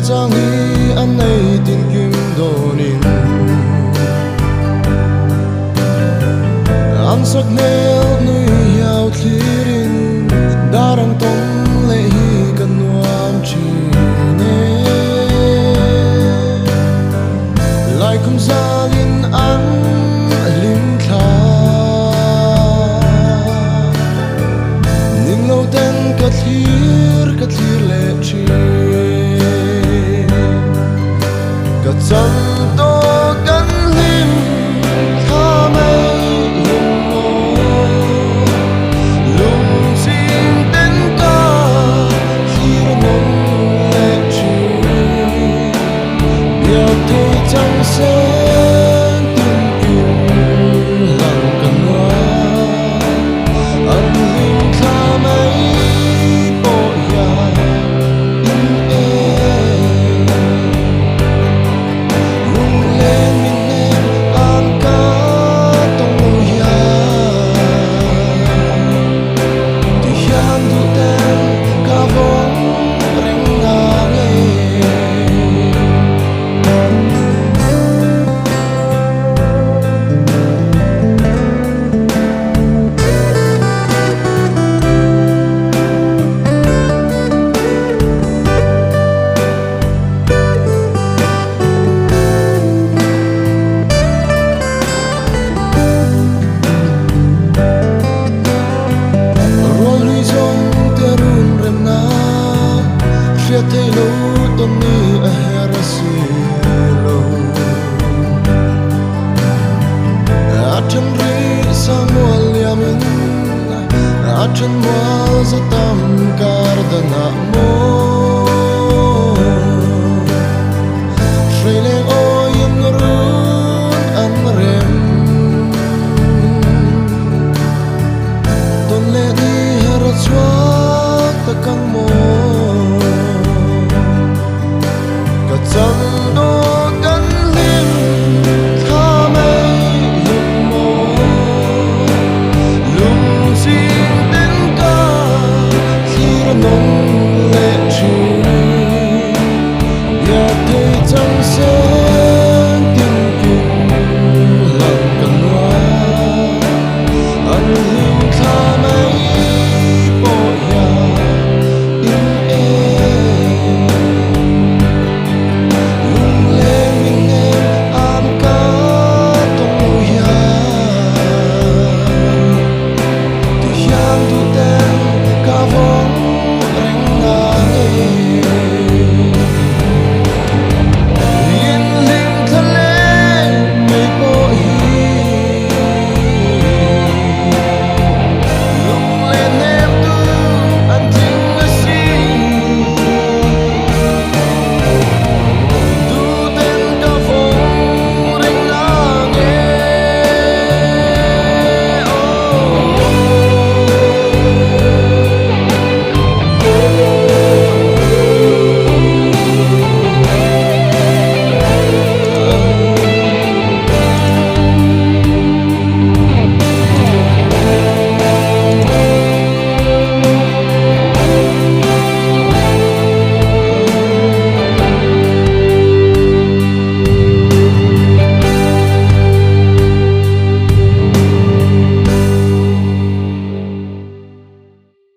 chang hi an nei tin kim donin an sak nel nui hiao thirin darang tom le hi kan nuam chi ne lai kum zalin an lim thla ning lo ten ka thlir le chi ka cham to kan lim kha mai lum mo lum sin ten ka thlir mong le chi biao te chang sen tin kim lang kan wa an lim kha mai thấy lâu tôi ni a herasi lo a chân ri samuel yamin a chân wa zatam kardana mo